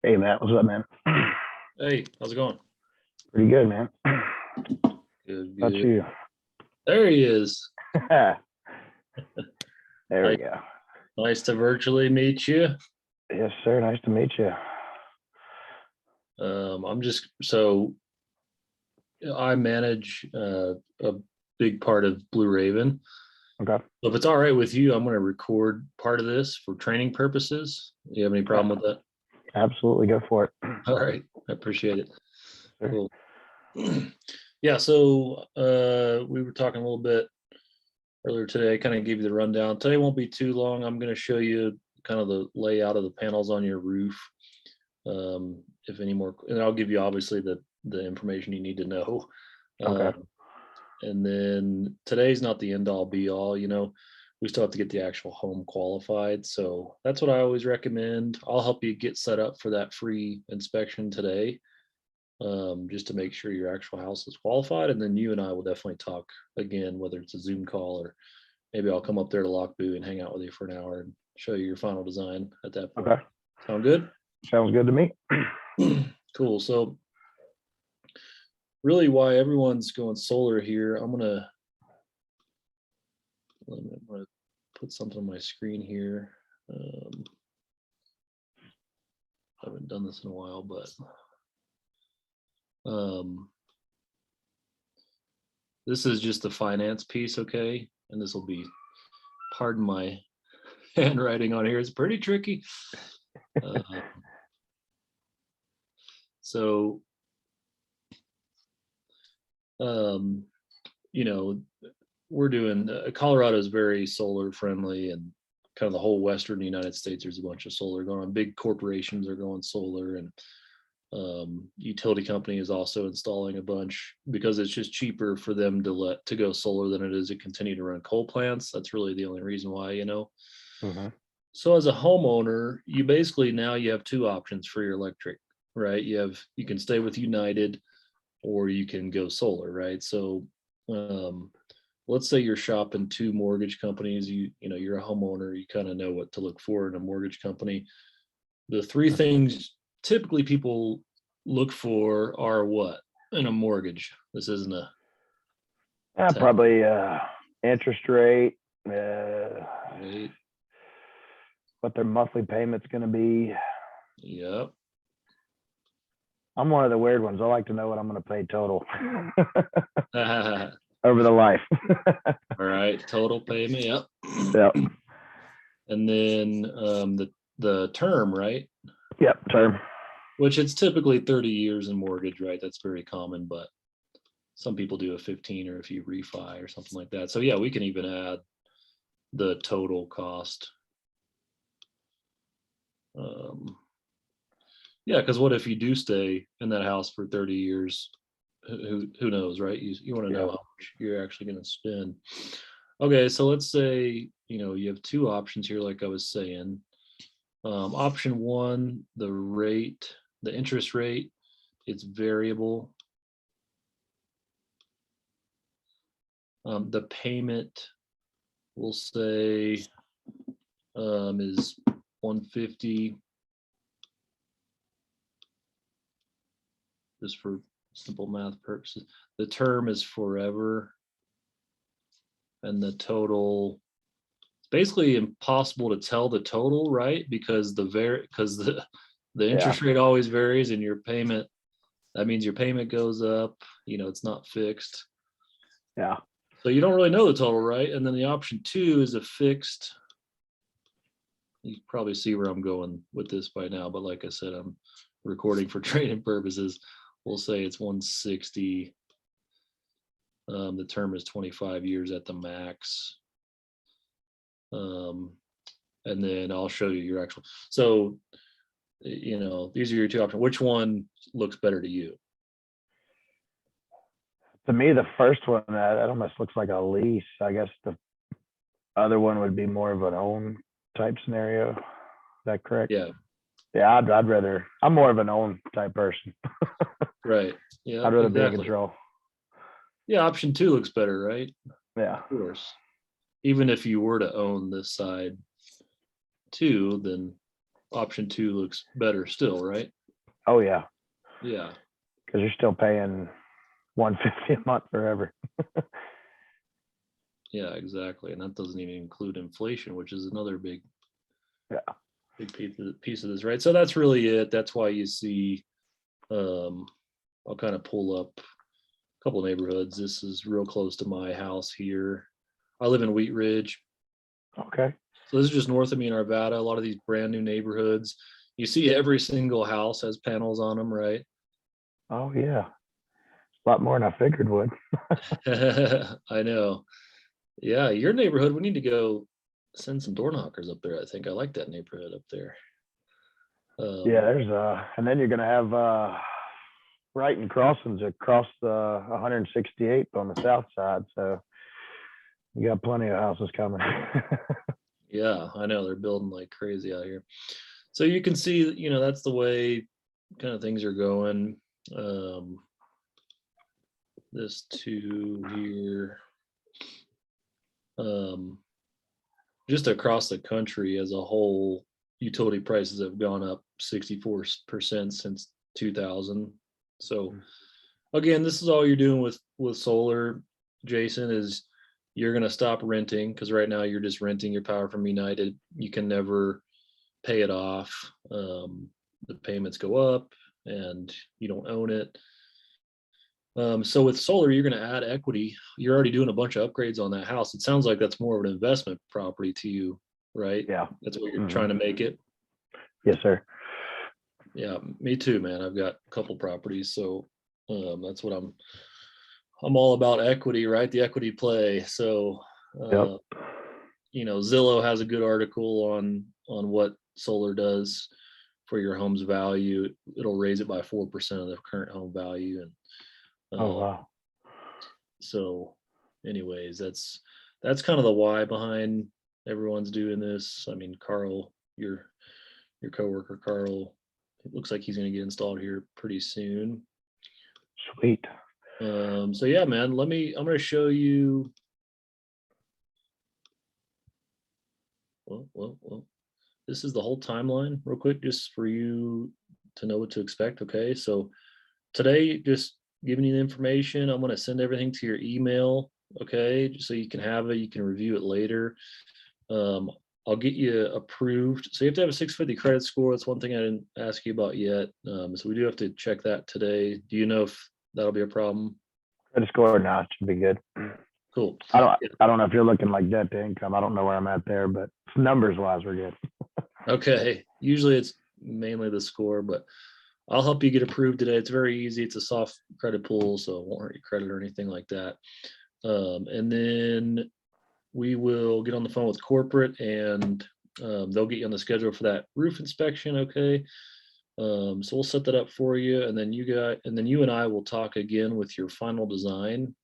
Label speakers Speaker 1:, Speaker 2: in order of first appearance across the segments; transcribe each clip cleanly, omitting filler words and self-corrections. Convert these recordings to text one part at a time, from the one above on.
Speaker 1: Hey Matt, what's up, man?
Speaker 2: Hey, how's it going?
Speaker 1: Pretty good, man.
Speaker 2: Good,
Speaker 1: How about
Speaker 2: good.
Speaker 1: you?
Speaker 2: There he is.
Speaker 1: There we
Speaker 2: Nice,
Speaker 1: go.
Speaker 2: nice to virtually meet you.
Speaker 1: Yes, sir. Nice to meet you.
Speaker 2: I'm just so I manage a big part of Blue Raven.
Speaker 1: Okay.
Speaker 2: So if it's all right with you, I'm going to record part of this for training purposes. Do you have any problem with that?
Speaker 1: Absolutely, go for it.
Speaker 2: All right, I appreciate it.
Speaker 1: Sure.
Speaker 2: Cool. Yeah, so we were talking a little bit earlier today. I kind of gave you the rundown. Today won't be too long. I'm going to show you kind of the layout of the panels on your roof. If any more, and I'll give you obviously the information you need to know.
Speaker 1: Okay.
Speaker 2: And then today's not the end all be all, we still have to get the actual home qualified. So that's what I always recommend. I'll help you get set up for that free inspection today, just to make sure your actual house is qualified. And then you and I will definitely talk again, whether it's a Zoom call or maybe I'll come up there to Lockboo and hang out with you for an hour and show you your final design at that point.
Speaker 1: Okay.
Speaker 2: Sound good?
Speaker 1: Sounds good to me.
Speaker 2: Cool. So really why everyone's going solar here, I'm gonna put something on my screen here. I haven't done this in a while, but this is just the finance piece, okay? And this will be, pardon my handwriting on here, it's pretty tricky. So, we're doing, Colorado is very solar friendly, and kind of the whole Western United States, there's a bunch of solar going on. Big corporations are going solar, and utility company is also installing a bunch because it's just cheaper for them to go solar than it is to continue to run coal plants. That's really the only reason why,
Speaker 1: Mm-hmm.
Speaker 2: So as a homeowner, you basically now you have two options for your electric, right? You can stay with United or you can go solar, right? So let's say you're shopping two mortgage companies, you're a homeowner, you kind of know what to look for in a mortgage company. The three things typically people look for are what in a mortgage? This isn't a
Speaker 1: Yeah,
Speaker 2: test,
Speaker 1: probably interest rate,
Speaker 2: right?
Speaker 1: what their monthly payment's going to be.
Speaker 2: Yep.
Speaker 1: I'm one of the weird ones. I like to know what I'm going to pay total
Speaker 2: All
Speaker 1: over the life.
Speaker 2: right, total payment. Yep.
Speaker 1: Yep.
Speaker 2: And then the term, right?
Speaker 1: Yep. Term.
Speaker 2: Which it's typically 30 years in mortgage, right? That's very common, but some people do a 15 or if you refi or something like that. So yeah, we can even add the total cost. Yeah, because what if you do stay in that house for 30 years? Who knows, right? You want to know
Speaker 1: Yeah.
Speaker 2: how much you're actually going to spend. Okay, so let's say you have two options here, like I was saying. Option one, the interest rate, it's variable. The payment, we'll say, is 150, just for simple math purposes. The term is forever, and the total, it's basically impossible to tell the total, right? Because the interest rate always varies, and your payment, that means your payment goes up. It's not fixed.
Speaker 1: Yeah.
Speaker 2: So you don't really know the total, right? And then the option two is a fixed. You probably see where I'm going with this by now, but like I said, I'm recording for training purposes. We'll say it's 160. The term is 25 years at the max. And then I'll show you your actual. So, these are your two options. Which one looks better to you?
Speaker 1: To me, the first one, that almost looks like a lease. I guess the other one would be more of an own type scenario. Is that correct?
Speaker 2: Yeah.
Speaker 1: Yeah, I'd rather. I'm more of an own type person.
Speaker 2: Right. Yeah.
Speaker 1: I'd rather be in control.
Speaker 2: Yeah. Option two looks better, right?
Speaker 1: Yeah.
Speaker 2: Of course. Even if you were to own this side too, then option 2 looks better still, right?
Speaker 1: Oh yeah,
Speaker 2: Yeah.
Speaker 1: because you're still paying 150 a month forever.
Speaker 2: Yeah, exactly. And that doesn't even include inflation, which is another big
Speaker 1: Yeah.
Speaker 2: piece of this, right? So that's really it. That's why you see, I'll kind of pull up a couple neighborhoods. This is real close to my house here. I live in Wheat Ridge.
Speaker 1: Okay.
Speaker 2: So this is just north of me in Arvada. A lot of these brand new neighborhoods. You see every single house has panels on them, right?
Speaker 1: Oh yeah, a lot more than I figured would.
Speaker 2: I know. Yeah, your neighborhood, we need to go send some door knockers up there. I think I like that neighborhood up there.
Speaker 1: Yeah, there's and then you're gonna have Brighton crossings across the 168th on the south side, so you got plenty of houses coming.
Speaker 2: Yeah, I know they're building like crazy out here. So you can see, that's the way kind of things are going. This two here, just across the country as a whole, utility prices have gone up 64% since 2000. So again, this is all you're doing with solar, Jason, is you're going to stop renting, because right now you're just renting your power from United. You can never pay it off. The payments go up and you don't own it. So with solar, you're going to add equity. You're already doing a bunch of upgrades on that house. It sounds like that's more of an investment property to you, right?
Speaker 1: Yeah.
Speaker 2: That's what you're trying to make it.
Speaker 1: Yes, sir.
Speaker 2: Yeah, me too, man. I've got a couple properties, so that's what I'm all about, equity, right? The equity play. So
Speaker 1: Yep.
Speaker 2: Zillow has a good article on what solar does for your home's value. It'll raise it by 4% of the current home value. And
Speaker 1: Oh wow.
Speaker 2: so anyways, that's kind of the why behind everyone's doing this. I mean, Carl, your coworker Carl, it looks like he's going to get installed here pretty soon.
Speaker 1: Sweet.
Speaker 2: So yeah, man, I'm going to show you. Well, this is the whole timeline real quick, just for you to know what to expect. Okay. So today, just giving you the information. I'm going to send everything to your email. Okay. Just so you can have it, you can review it later. I'll get you approved. So you have to have a 650 credit score. That's one thing I didn't ask you about yet. So we do have to check that today. Do you know if that'll be a problem?
Speaker 1: Credit score or not should be good.
Speaker 2: Cool.
Speaker 1: I don't know if you're looking like debt to income. I don't know where I'm at there, but numbers wise, we're good.
Speaker 2: Okay. Usually it's mainly the score, but I'll help you get approved today. It's very easy. It's a soft credit pool, so it won't hurt your credit or anything like that. And then we will get on the phone with corporate, and they'll get you on the schedule for that roof inspection. Okay. So we'll set that up for you, and then you and I will talk again with your final design.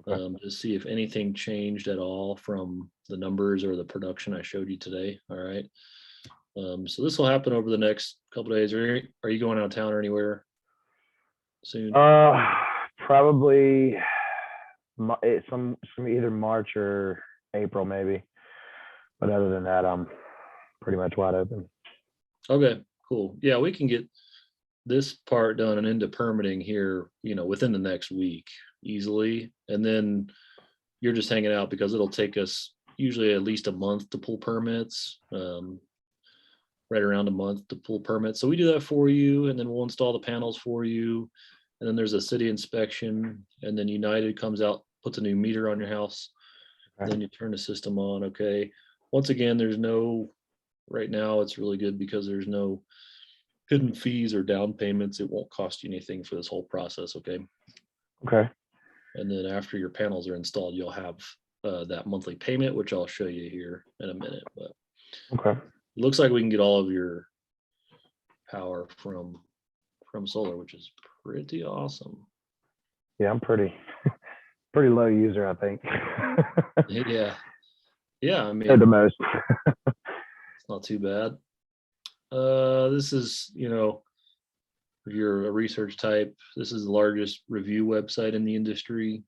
Speaker 1: Okay.
Speaker 2: To see if anything changed at all from the numbers or the production I showed you today. All right. So this will happen over the next couple of days. Are you going out of town or anywhere soon?
Speaker 1: Probably some either March or April maybe. But other than that, I'm pretty much wide open.
Speaker 2: Okay, cool. Yeah, we can get this part done and into permitting here, within the next week easily. And then you're just hanging out because it'll take us usually at least a month to pull permits. Right around a month to pull permits. So we do that for you, and then we'll install the panels for you. And then there's a city inspection, and then United comes out, puts a new meter on your house.
Speaker 1: Okay.
Speaker 2: Then you turn the system on. Okay. Once again, right now it's really good because there's no hidden fees or down payments. It won't cost you anything for this whole process. Okay.
Speaker 1: Okay.
Speaker 2: And then after your panels are installed, you'll have that monthly payment, which I'll show you here in a minute. But
Speaker 1: Okay.
Speaker 2: it looks like we can get all of your power from solar, which is pretty awesome.
Speaker 1: Yeah, I'm pretty low user, I think.
Speaker 2: Yeah. I mean,
Speaker 1: the most.
Speaker 2: it's not too bad. This is, if you're a research type, this is the largest review website in the industry.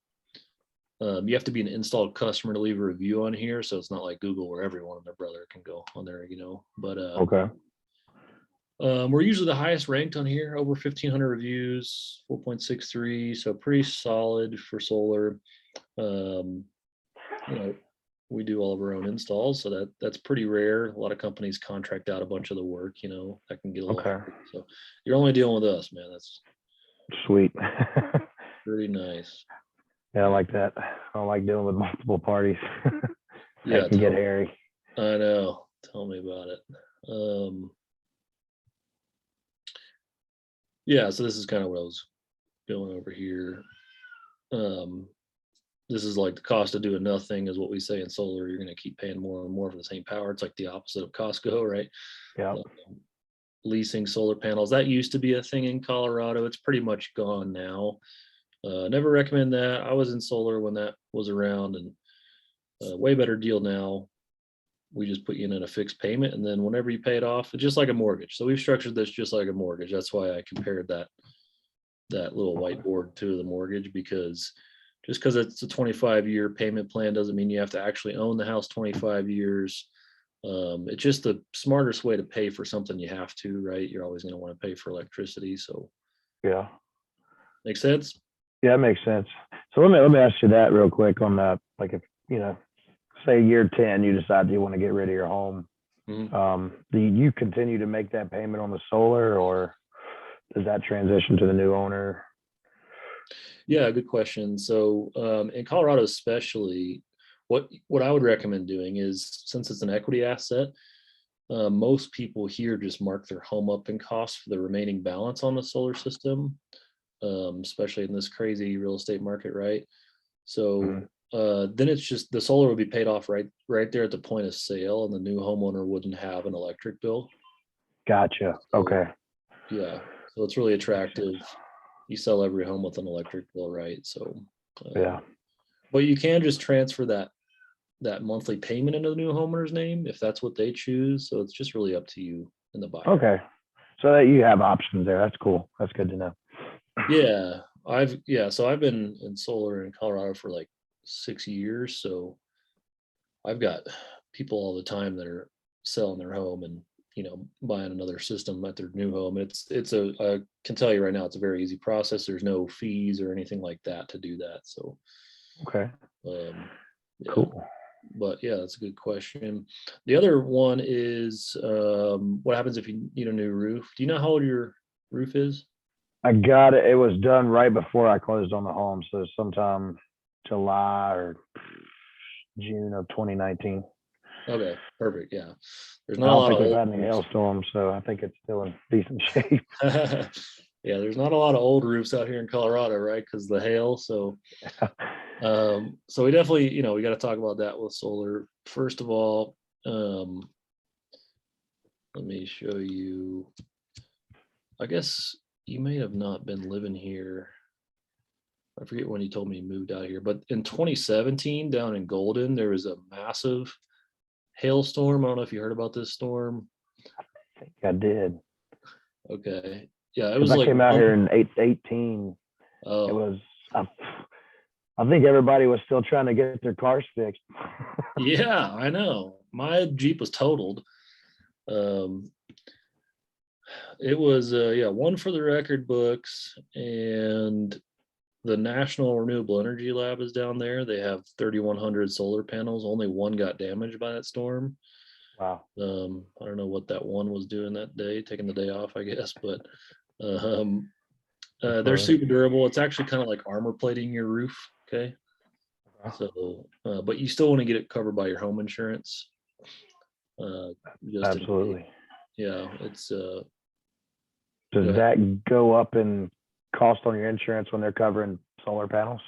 Speaker 2: You have to be an installed customer to leave a review on here, so it's not like Google where everyone and their brother can go on there, but
Speaker 1: Okay.
Speaker 2: We're usually the highest ranked on here, over 1,500 reviews, 4.63, so pretty solid for solar. Um, you know, we do all of our own installs, so that's pretty rare. A lot of companies contract out a bunch of the work, that can get a little
Speaker 1: Okay.
Speaker 2: hard. So you're only dealing with us, man. That's
Speaker 1: Sweet.
Speaker 2: pretty nice.
Speaker 1: Yeah, I like that. I don't like dealing with multiple parties.
Speaker 2: Yeah,
Speaker 1: That can get hairy.
Speaker 2: I know. Tell me about it. Yeah, so this is kind of what I was going over here. This is like the cost of doing nothing is what we say in solar. You're going to keep paying more and more for the same power. It's like the opposite of Costco, right?
Speaker 1: Yeah.
Speaker 2: Leasing solar panels. That used to be a thing in Colorado. It's pretty much gone now. Never recommend that. I was in solar when that was around, and way better deal now. We just put you in a fixed payment, and then whenever you pay it off, it's just like a mortgage. So we've structured this just like a mortgage. That's why I compared that little whiteboard to the mortgage, because just because it's a 25-year payment plan doesn't mean you have to actually own the house 25 years. It's just the smartest way to pay for something you have to, right? You're always going to want to pay for electricity. So
Speaker 1: Yeah.
Speaker 2: make sense?
Speaker 1: Yeah, it makes sense. So let me ask you that real quick on that. Like if, say year 10, you decide you want to get rid of your home. Do you continue to make that payment on the solar, or does that transition to the new owner?
Speaker 2: Yeah, good question. So in Colorado especially, what I would recommend doing is, since it's an equity asset, most people here just mark their home up in cost for the remaining balance on the solar system, especially in this crazy real estate market, right? So then it's just the solar would be paid off right there at the point of sale, and the new homeowner wouldn't have an electric bill.
Speaker 1: Gotcha.
Speaker 2: So,
Speaker 1: Okay.
Speaker 2: yeah, so it's really attractive. You sell every home with an electric bill, right? So
Speaker 1: Yeah.
Speaker 2: but you can just transfer that monthly payment into the new homeowner's name if that's what they choose. So it's just really up to you and the buyer.
Speaker 1: Okay. So that you have options there. That's cool. That's good to know.
Speaker 2: Yeah. So I've been in solar in Colorado for like 6 years. So I've got people all the time that are selling their home and buying another system at their new home. I can tell you right now, it's a very easy process. There's no fees or anything like that to do that. So
Speaker 1: okay.
Speaker 2: Yeah.
Speaker 1: Cool.
Speaker 2: But yeah, that's a good question. The other one is what happens if you need a new roof? Do you know how old your roof is?
Speaker 1: I got it. It was done right before I closed on the home. So sometime July or June of 2019.
Speaker 2: Okay, perfect. Yeah. There's
Speaker 1: I
Speaker 2: not a
Speaker 1: don't
Speaker 2: lot
Speaker 1: think
Speaker 2: of
Speaker 1: we've
Speaker 2: old
Speaker 1: had any
Speaker 2: roofs.
Speaker 1: hailstorms, so I think it's still in decent shape.
Speaker 2: Yeah, there's not a lot of old roofs out here in Colorado, right? Because the hail. So so we definitely, we got to talk about that with solar. First of all, let me show you. I guess you may have not been living here. I forget when you told me you moved out here, but in 2017 down in Golden, there was a massive hailstorm. I don't know if you heard about this storm.
Speaker 1: I think I did.
Speaker 2: Okay. Yeah, it was
Speaker 1: I
Speaker 2: like
Speaker 1: came out here in 18.
Speaker 2: Oh.
Speaker 1: It was, I think everybody was still trying to get their cars fixed.
Speaker 2: Yeah, I know. My Jeep was totaled. It was one for the record books, and the National Renewable Energy Lab is down there. They have 3,100 solar panels. Only one got damaged by that storm.
Speaker 1: Wow.
Speaker 2: I don't know what that one was doing that day, taking the day off, I guess, but they're super durable. It's actually kind of like armor plating your roof. Okay. So, but you still want to get it covered by your home insurance.
Speaker 1: Absolutely.
Speaker 2: Yeah, it's
Speaker 1: does that go up in cost on your insurance when they're covering solar panels?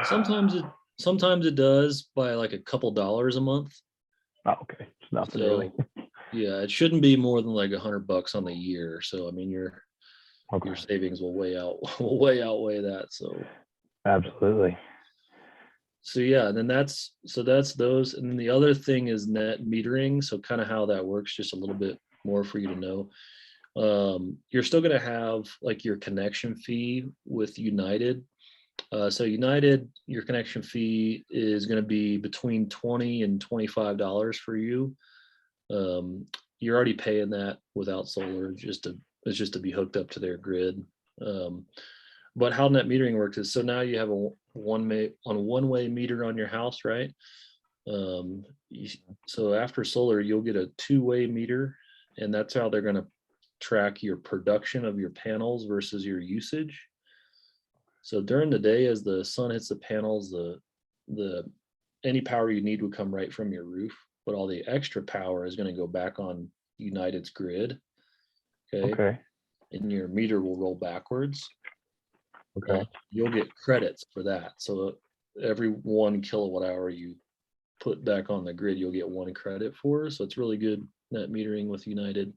Speaker 2: Sometimes it does by like a couple dollars a month.
Speaker 1: Oh, okay. It's nothing really.
Speaker 2: Yeah, it shouldn't be more than like $100 on the year. So I mean your savings will way outweigh that. So
Speaker 1: absolutely.
Speaker 2: So yeah, and then that's those. And then the other thing is net metering. So kind of how that works, just a little bit more for you to know. You're still going to have like your connection fee with United. So United, your connection fee is going to be between $20 and $25 for you. you're already paying that without solar, it's just to be hooked up to their grid. But how net metering works is, so now you have a one-way meter on your house, right? So after solar, you'll get a two-way meter, and that's how they're going to track your production of your panels versus your usage. So during the day, as the sun hits the panels, the any power you need would come right from your roof, but all the extra power is going to go back on United's grid.
Speaker 1: Okay.
Speaker 2: And your meter will roll backwards.
Speaker 1: Okay.
Speaker 2: You'll get credits for that. So every 1 kilowatt hour you put back on the grid, you'll get 1 credit for. So it's really good net metering with United.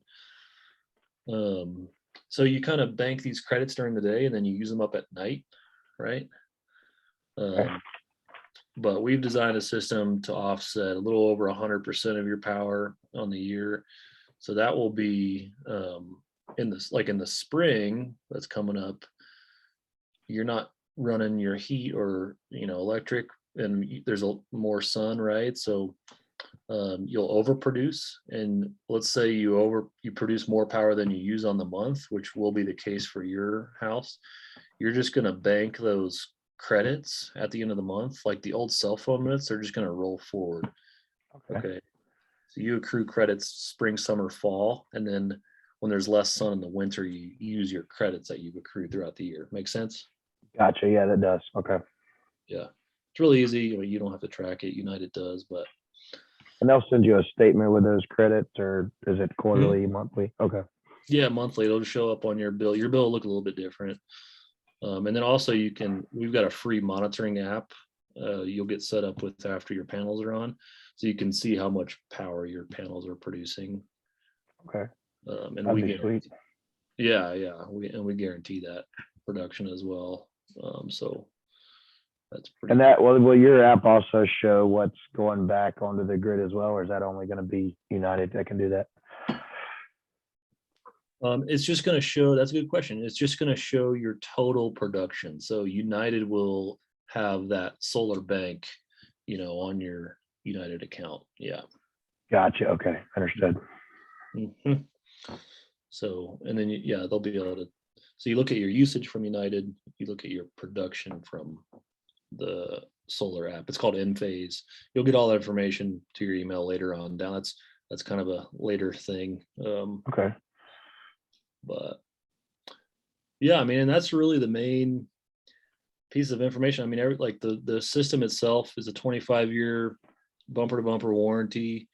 Speaker 2: So you kind of bank these credits during the day and then you use them up at night, right? But we've designed a system to offset a little over 100% of your power on the year. So that will be in the spring that's coming up, you're not running your heat or electric, and there's more sun, right? So you'll overproduce, and let's say you produce more power than you use on the month, which will be the case for your house. You're just going to bank those credits at the end of the month, like the old cell phone minutes. They're just going to roll forward. Okay. So you accrue credits spring, summer, fall, and then when there's less sun in the winter, you use your credits that you've accrued throughout the year. Make sense?
Speaker 1: Gotcha. Yeah, that does. Okay.
Speaker 2: Yeah, it's really easy. You don't have to track it. United does, but.
Speaker 1: And they'll send you a statement with those credits, or is it quarterly, monthly? Okay.
Speaker 2: Yeah, monthly. It'll show up on your bill. Your bill will look a little bit different. And then also we've got a free monitoring app you'll get set up with after your panels are on. So you can see how much power your panels are producing.
Speaker 1: Okay.
Speaker 2: And
Speaker 1: That'd
Speaker 2: we
Speaker 1: be
Speaker 2: guarantee,
Speaker 1: sweet.
Speaker 2: yeah. We guarantee that production as well. So that's pretty.
Speaker 1: And that will your app also show what's going back onto the grid as well, or is that only going to be United that can do that?
Speaker 2: It's just going to show. That's a good question. It's just going to show your total production. So United will have that solar bank, on your United account. Yeah.
Speaker 1: Gotcha. Okay, understood.
Speaker 2: Mm-hmm. So, and then they'll be able to. So you look at your usage from United. You look at your production from the solar app. It's called Enphase. You'll get all that information to your email later on down. That's kind of a later thing.
Speaker 1: Okay.
Speaker 2: But yeah, I mean, and that's really the main piece of information. I mean, like the system itself is a 25-year bumper to bumper warranty.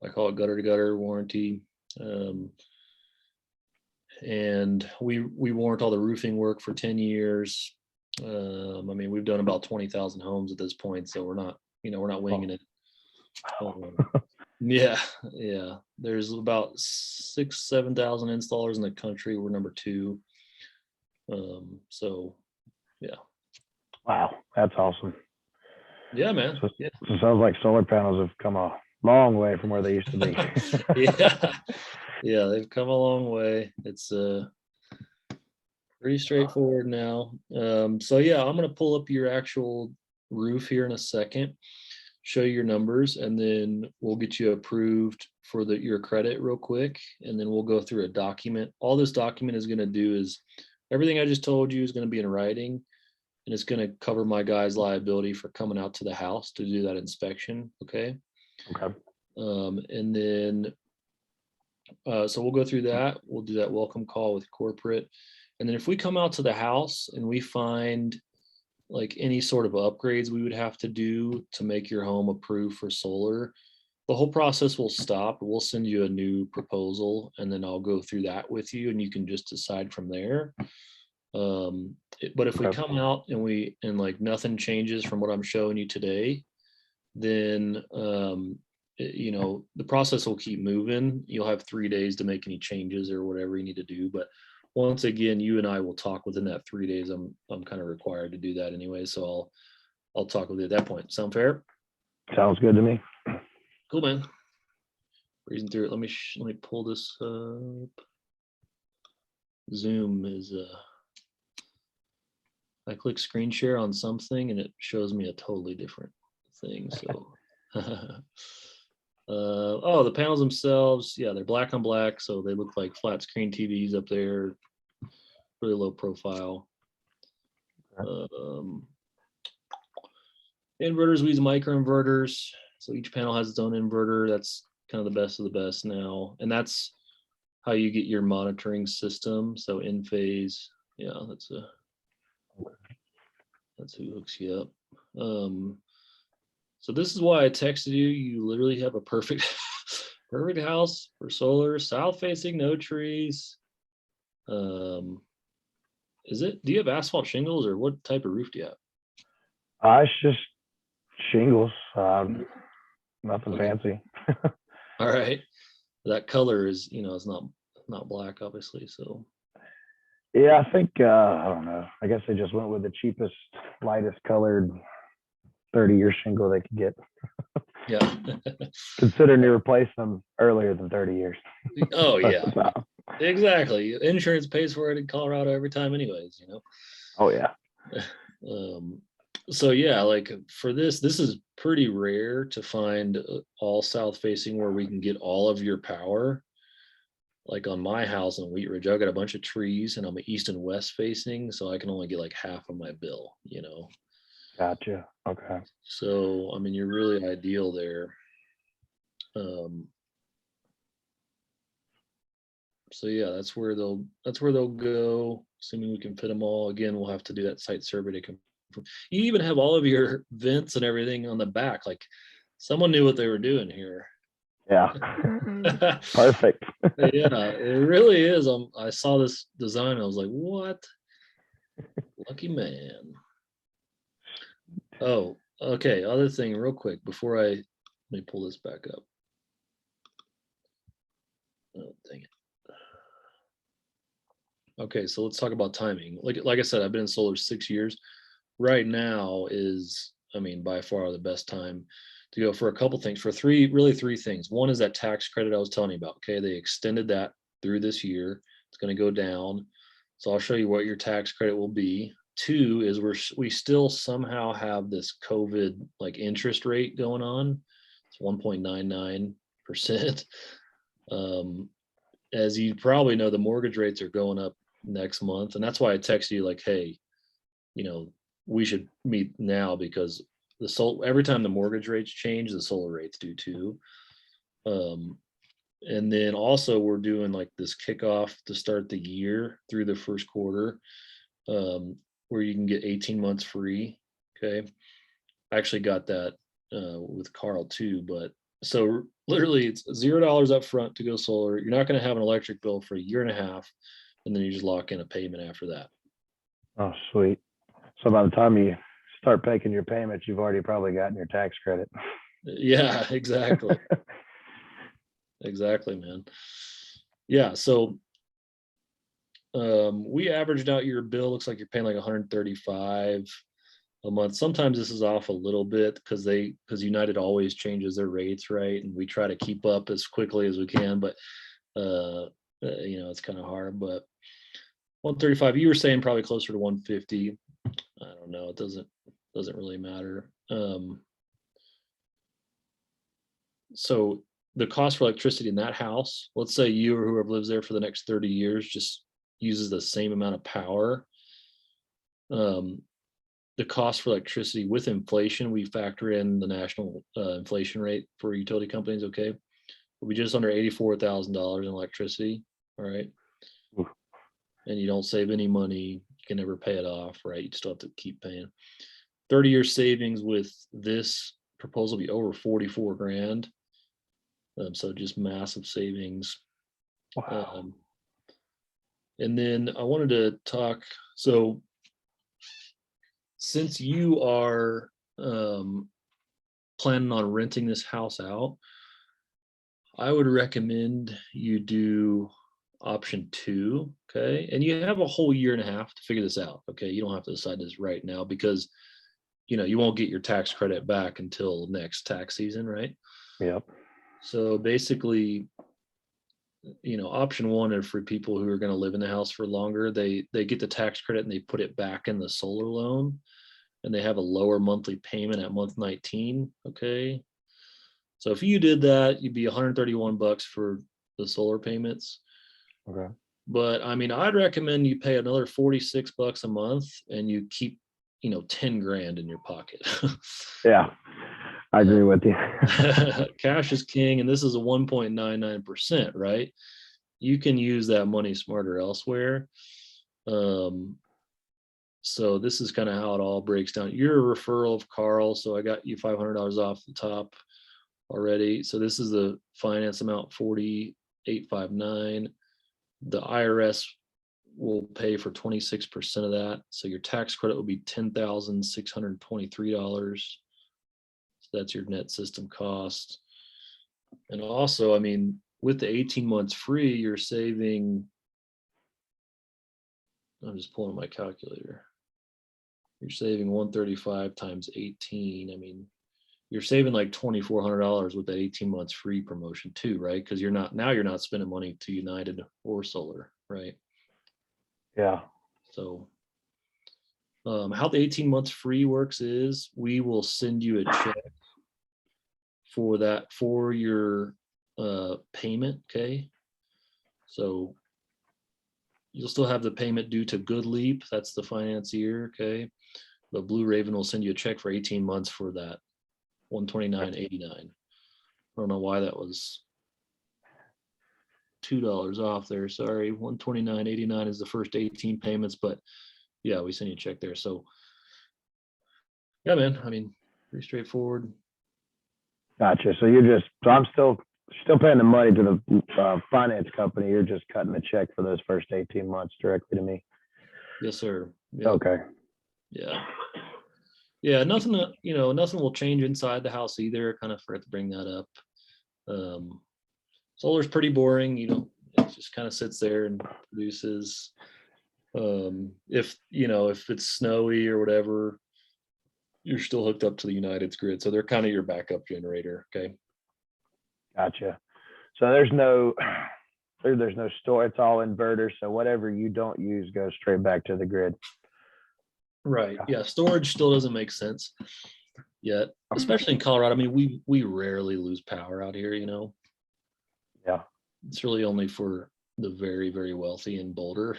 Speaker 2: I call it gutter to gutter warranty. And we warrant all the roofing work for 10 years. I mean, we've done about 20,000 homes at this point, so we're not winging it. Yeah. There's about 7,000 installers in the country. We're number 2. So yeah.
Speaker 1: Wow, that's awesome.
Speaker 2: Yeah, man.
Speaker 1: So it sounds like solar panels have come a long way from where they used to be.
Speaker 2: Yeah, they've come a long way. It's pretty straightforward now. So yeah, I'm gonna pull up your actual roof here in a second, show you your numbers, and then we'll get you approved for your credit real quick, and then we'll go through a document. All this document is gonna do is everything I just told you is gonna be in writing, and it's gonna cover my guy's liability for coming out to the house to do that inspection. Okay.
Speaker 1: Okay.
Speaker 2: And then so we'll go through that. We'll do that welcome call with corporate. And then if we come out to the house and we find like any sort of upgrades we would have to do to make your home approved for solar, the whole process will stop. We'll send you a new proposal, and then I'll go through that with you, and you can just decide from there. But if we come out and like nothing changes from what I'm showing you today, then the process will keep moving. You'll have 3 days to make any changes or whatever you need to do. But once again, you and I will talk within that 3 days. I'm kind of required to do that anyway, so I'll talk with you at that point. Sound fair?
Speaker 1: Sounds good to me.
Speaker 2: Cool, man. Reason through it. Let me pull this up. Zoom is I click screen share on something and it shows me a totally different thing. So Oh, the panels themselves, yeah, they're black on black, so they look like flat screen TVs up there, really low profile. Um, inverters, we use microinverters, so each panel has its own inverter. That's kind of the best of the best now, and that's how you get your monitoring system. So in phase, yeah, that's who hooks you up. So this is why I texted you. You literally have a perfect perfect house for solar, south facing, no trees. Is it, do you have asphalt shingles or what type of roof do you have?
Speaker 1: It's just shingles, nothing
Speaker 2: Okay.
Speaker 1: fancy.
Speaker 2: All right. That color is, it's not black, obviously. So
Speaker 1: Yeah, I think I don't know. I guess they just went with the cheapest, lightest colored 30-year shingle they could get.
Speaker 2: yeah.
Speaker 1: Considering you replaced them earlier than 30 years.
Speaker 2: Oh yeah. Exactly. Insurance pays for it in Colorado every time, anyways,
Speaker 1: Oh yeah.
Speaker 2: So yeah, like for this is pretty rare to find all south facing where we can get all of your power. Like on my house in Wheat Ridge, I've got a bunch of trees and I'm east and west facing, so I can only get like half of my bill.
Speaker 1: Gotcha. Okay.
Speaker 2: So I mean, you're really ideal there. Um, so yeah, that's where they'll go, assuming we can fit them all. Again, we'll have to do that site survey to confirm. You even have all of your vents and everything on the back. Like someone knew what they were doing here.
Speaker 1: Yeah. Perfect.
Speaker 2: Yeah, it really is. I saw this design. I was like, what? Lucky man. Oh, okay. Other thing, real quick, before let me pull this back up. Oh, dang it. Okay, so let's talk about timing. Like I said, I've been in solar 6 years. Right now is, I mean, by far the best time to go for a couple things. For three things. One is that tax credit I was telling you about. Okay, they extended that through this year. It's going to go down. So I'll show you what your tax credit will be. Two is we still somehow have this COVID like interest rate going on. It's 1.99%. As you probably know, the mortgage rates are going up next month, and that's why I texted you like, hey, we should meet now because every time the mortgage rates change, the solar rates do too. And then also we're doing like this kickoff to start the year through the first quarter, where you can get 18 months free. Okay. I actually got that with Carl too, but so literally it's $0 up front to go solar. You're not going to have an electric bill for a year and a half, and then you just lock in a payment after that.
Speaker 1: Oh, sweet. So by the time you start making your payments, you've already probably gotten your tax credit.
Speaker 2: Yeah, exactly. Exactly, man. Yeah, so we averaged out your bill. Looks like you're paying like 135 a month. Sometimes this is off a little bit because United always changes their rates, right? And we try to keep up as quickly as we can, but it's kind of hard. But 135, you were saying probably closer to 150. I don't know. It doesn't really matter. So the cost for electricity in that house, let's say you or whoever lives there for the next 30 years just uses the same amount of power. The cost for electricity with inflation, we factor in the national inflation rate for utility companies. Okay, we'll be just under $84,000 in electricity. All right.
Speaker 1: Oof.
Speaker 2: And you don't save any money. You can never pay it off, right? You still have to keep paying. 30-year savings with this proposal will be over 44 grand. So just massive savings.
Speaker 1: Wow.
Speaker 2: And then I wanted to talk. So since you are planning on renting this house out, I would recommend you do option 2. Okay. And you have a whole year and a half to figure this out. Okay. You don't have to decide this right now because, you won't get your tax credit back until next tax season, right?
Speaker 1: Yep.
Speaker 2: So basically, option 1 are for people who are going to live in the house for longer. They get the tax credit and they put it back in the solar loan, and they have a lower monthly payment at month 19. Okay. So if you did that, you'd be $131 for the solar payments.
Speaker 1: Okay.
Speaker 2: But I mean, I'd recommend you pay another $46 a month and you keep, 10 grand in your pocket.
Speaker 1: Yeah, I agree with you.
Speaker 2: Cash is king, and this is a 1.99%, right? You can use that money smarter elsewhere. So this is kind of how it all breaks down. You're a referral of Carl, so I got you $500 off the top already. So this is the finance amount, 4859. The IRS will pay for 26% of that. So your tax credit will be $10,623. So that's your net system cost. And also, I mean, with the 18 months free, you're saving, I'm just pulling my calculator. You're saving 135 times 18. I mean, you're saving like $2,400 with that 18 months free promotion too, right? Because you're not spending money to United or Solar, right?
Speaker 1: Yeah.
Speaker 2: So how the 18 months free works is we will send you a check for your payment. Okay. So you'll still have the payment due to Good Leap. That's the financier. Okay. But Blue Raven will send you a check for 18 months for that $129.89. I don't know why that was $2 off there. Sorry. $129.89 is the first 18 payments, but yeah, we send you a check there. So yeah, man, I mean, pretty straightforward.
Speaker 1: Gotcha. So I'm still paying the money to the finance company. You're just cutting the check for those first 18 months directly to me.
Speaker 2: Yes, sir. Yep.
Speaker 1: Okay.
Speaker 2: Yeah. Nothing will change inside the house either. Kind of forgot to bring that up. Solar's pretty boring. It just kind of sits there and produces. If it's snowy or whatever, you're still hooked up to the United's grid. So they're kind of your backup generator. Okay.
Speaker 1: Gotcha. So there's no store. It's all inverter. So whatever you don't use goes straight back to the grid.
Speaker 2: Right. Yeah. Storage still doesn't make sense yet, especially in Colorado. I mean, we rarely lose power out here,
Speaker 1: Yeah.
Speaker 2: It's really only for the very, very wealthy in Boulder.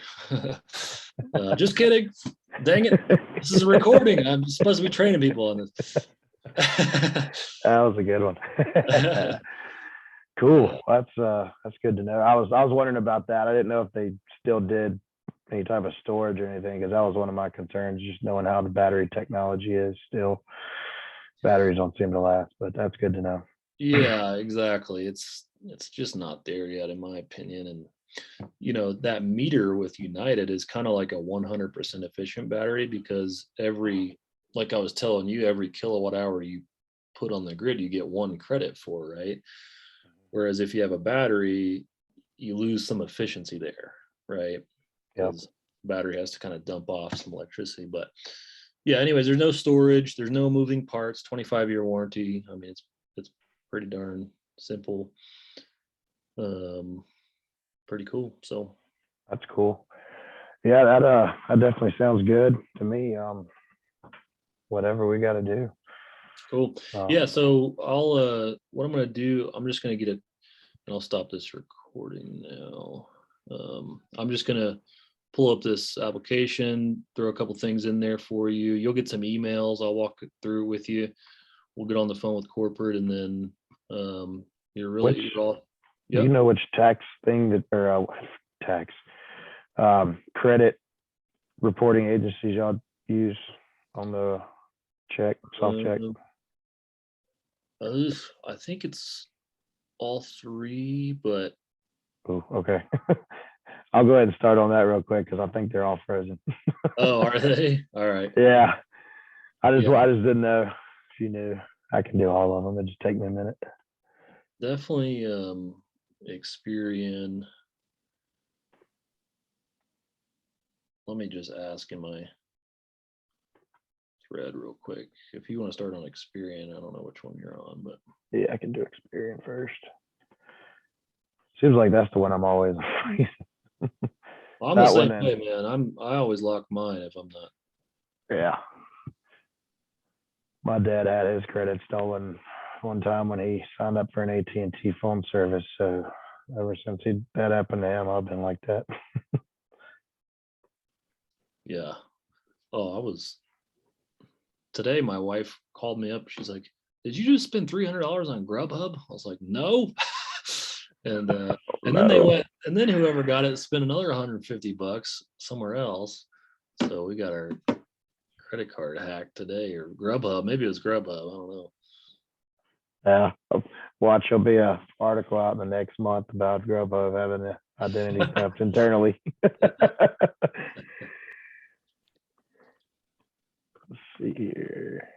Speaker 2: Just kidding. Dang it. This is a recording. I'm supposed to be training people on this.
Speaker 1: That was a good one. Cool. That's good to know. I was wondering about that. I didn't know if they still did any type of storage or anything, because that was one of my concerns, just knowing how the battery technology is still. Batteries don't seem to last, but that's good to know.
Speaker 2: Yeah, exactly. It's just not there yet, in my opinion. And that meter with United is kind of like a 100% efficient battery, because like I was telling you, every kilowatt hour you put on the grid, you get 1 credit for, right? Whereas if you have a battery, you lose some efficiency there, right? Because battery has to kind of dump off some electricity. But yeah, anyways, there's no storage, there's no moving parts, 25-year warranty. I mean, it's pretty darn simple. Pretty cool. So
Speaker 1: that's cool. Yeah, that definitely sounds good to me. Whatever we got to do.
Speaker 2: Cool. Yeah. So what I'm going to do, I'm just going to get it, and I'll stop this recording now. I'm just going to pull up this application, throw a couple things in there for you. You'll get some emails. I'll walk it through with you. We'll get on the phone with corporate, and then you're all. Yep.
Speaker 1: You know which tax thing credit reporting agencies y'all use on the soft check?
Speaker 2: I think it's all 3, but.
Speaker 1: Oh, okay. I'll go ahead and start on that real quick, because I think they're all frozen.
Speaker 2: Oh, are they? All right.
Speaker 1: Yeah. I just didn't know if you knew. I can do all of them. It just take me a minute.
Speaker 2: Definitely Experian. Let me just ask in my thread real quick. If you want to start on Experian, I don't know which one you're on, but
Speaker 1: yeah, I can do Experian first. Seems like that's the one I'm always
Speaker 2: well, I'm the same way, man. I always lock mine if I'm not.
Speaker 1: Yeah. My dad had his credit stolen one time when he signed up for an AT&T phone service. So ever since that happened to him, I've been like that.
Speaker 2: Yeah. Oh, today my wife called me up. She's like, "Did you just spend $300 on Grubhub?" I was like, "No." And then they went, and then whoever got it spent another $150 somewhere else. So we got our credit card hacked today, or Grubhub. Maybe it was Grubhub. I don't know.
Speaker 1: Yeah. Watch, there'll be a article out in the next month about Grubhub having the identity theft internally. Let's see here.